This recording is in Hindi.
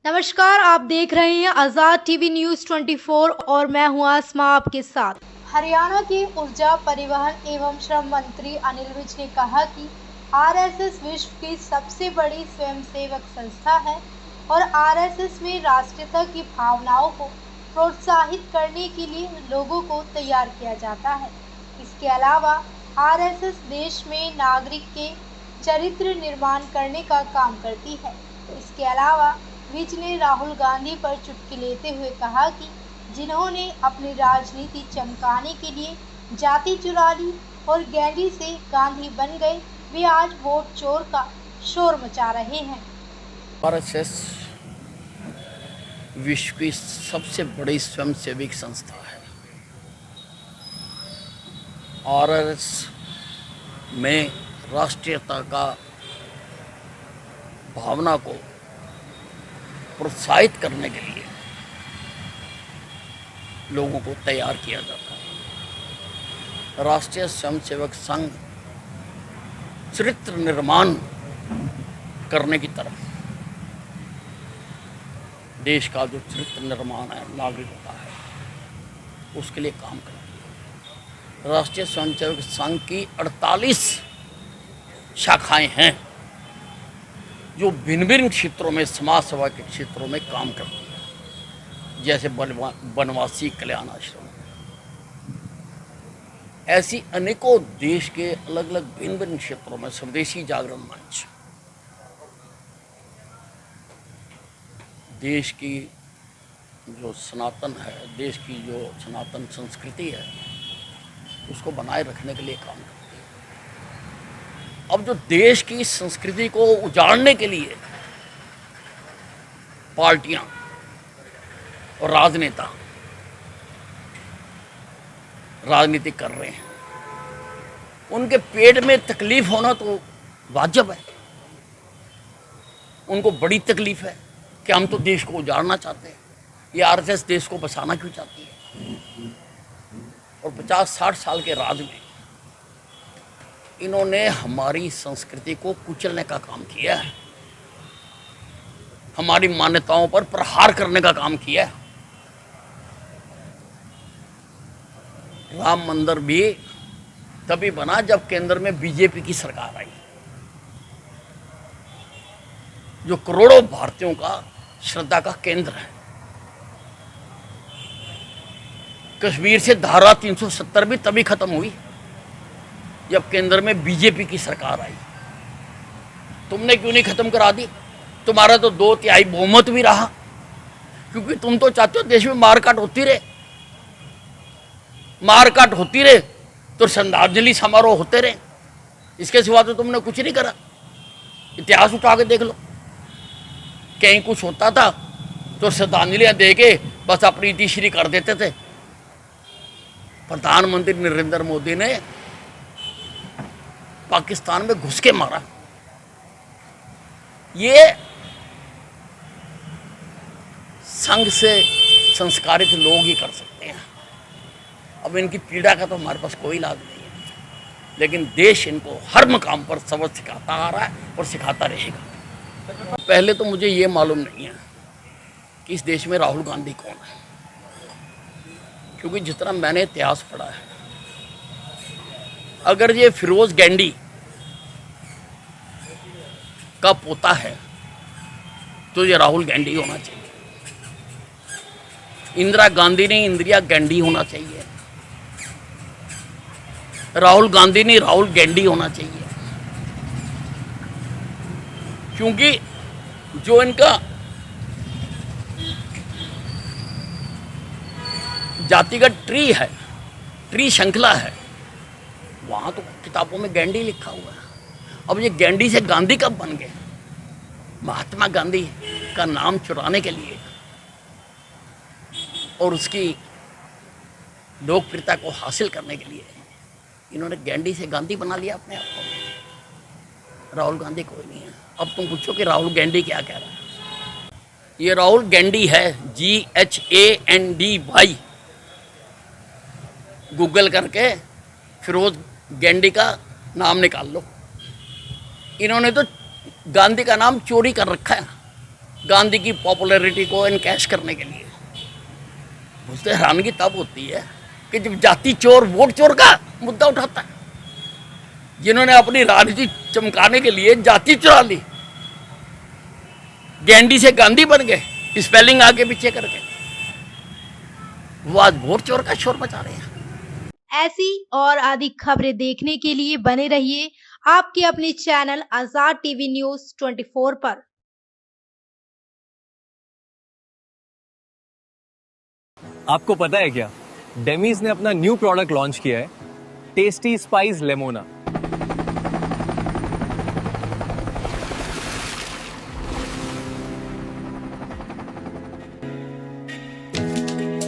नमस्कार, आप देख रहे हैं आज़ाद टीवी न्यूज़ 24 और मैं हूं आसमा आपके साथ। हरियाणा के ऊर्जा परिवहन एवं श्रम मंत्री अनिल विज ने कहा कि आरएसएस विश्व की सबसे बड़ी स्वयंसेवक संस्था है और आरएसएस में राष्ट्रीयता की भावनाओं को प्रोत्साहित करने के लिए लोगों को तैयार किया जाता है। इसके अलावा आरएसएस देश में नागरिक के चरित्र निर्माण करने का काम करती है। इसके अलावा विज ने राहुल गांधी पर चुटकी लेते हुए कहा कि जिन्होंने अपनी राजनीति चमकाने के लिए जाति चुरा ली और गैंडी से गांधी बन गए, वे आज वोट चोर का शोर मचा रहे हैं। आरएसएस विश्व की सबसे बड़ी स्वयंसेवी संस्था है। आरएसएस में राष्ट्रीयता का भावना को प्रोत्साहित करने के लिए लोगों को तैयार किया जाता है। राष्ट्रीय स्वयंसेवक संघ चरित्र निर्माण करने की तरफ, देश का जो चरित्र निर्माण है, नागरिकता है, उसके लिए काम करती है। राष्ट्रीय स्वयंसेवक संघ की 48 शाखाएं हैं जो भिन्न भिन्न क्षेत्रों में, समाज सेवा के क्षेत्रों में काम करती है, जैसे वनवासी कल्याण आश्रम। ऐसी अनेकों देश के अलग अलग भिन्न भिन्न क्षेत्रों में स्वदेशी जागरण मंच, देश की जो सनातन है, देश की जो सनातन संस्कृति है, उसको बनाए रखने के लिए काम करती है। अब जो देश की संस्कृति को उजाड़ने के लिए पार्टियां और राजनेता राजनीति कर रहे हैं, उनके पेट में तकलीफ होना तो वाजिब है। उनको बड़ी तकलीफ है कि हम तो देश को उजाड़ना चाहते हैं, ये आरएसएस देश को बचाना क्यों चाहती है। और 50-60 साल के राज में इन्होंने हमारी संस्कृति को कुचलने का काम किया है, हमारी मान्यताओं पर प्रहार करने का काम किया है। राम मंदिर भी तभी बना जब केंद्र में बीजेपी की सरकार आई, जो करोड़ों भारतीयों का श्रद्धा का केंद्र है। कश्मीर से धारा 370 भी तभी खत्म हुई जब केंद्र में बीजेपी की सरकार आई। तुमने क्यों नहीं खत्म करा दी? तुम्हारा तो 2/3 बहुमत भी रहा, क्योंकि तुम तो चाहते हो देश में मारकाट होती रहे, मारकाट होती रहे तो श्रद्धांजलि समारोह होते रहे। इसके सिवा तो तुमने कुछ नहीं करा। इतिहास उठा के देख लो, कहीं कुछ होता था तो श्रद्धांजलियां दे के बस अपनी इतिश्री कर देते थे। प्रधानमंत्री नरेंद्र मोदी ने पाकिस्तान में घुस के मारा। ये संघ से संस्कारित लोग ही कर सकते हैं। अब इनकी पीड़ा का तो हमारे पास कोई इलाज नहीं है, लेकिन देश इनको हर मकाम पर सबक सिखाता आ रहा है और सिखाता रहेगा। पहले तो मुझे ये मालूम नहीं है कि इस देश में राहुल गांधी कौन है, क्योंकि जितना मैंने इतिहास पढ़ा है, अगर ये फिरोज गैंडी का पोता है तो ये राहुल गैंडी होना चाहिए। इंदिरा गांधी नहीं, इंदिरा गैंडी होना चाहिए। राहुल गांधी नहीं, राहुल गैंडी होना चाहिए। क्योंकि जो इनका जातिगत ट्री है, ट्री श्रृंखला है, वहां तो किताबों में गैंडी लिखा हुआ है। अब ये गैंडी से गांधी कब बन गए? महात्मा गांधी का नाम चुराने के लिए और उसकी लोकप्रियता को हासिल करने के लिए इन्होंने गैंडी से गांधी बना लिया अपने आप को। राहुल गांधी कोई नहीं है। अब तुम पूछो कि राहुल गैंडी क्या कह रहा है। ये राहुल गैंडी है, GHANDY। गूगल करके फिरोज गैंडी का नाम निकाल लो। इन्होंने तो गांधी का नाम चोरी कर रखा है। गांधी की पॉपुलैरिटी को इनकैश करने के लिए। मुझे हैरानगी तब होती है कि जब जाति चोर वोट चोर का मुद्दा उठाता है, जिन्होंने अपनी राजनीति चमकाने के लिए जाति चुरा ली, गैंडी से गांधी बन गए स्पेलिंग आगे पीछे करके, वो आज वोट चोर का शोर मचा रहे हैं। ऐसी और अधिक खबरें देखने के लिए बने रहिए आपके अपने चैनल आजाद टीवी न्यूज 24 पर। आपको पता है क्या, डेमीज ने अपना न्यू प्रोडक्ट लॉन्च किया है, टेस्टी स्पाइस लेमोना।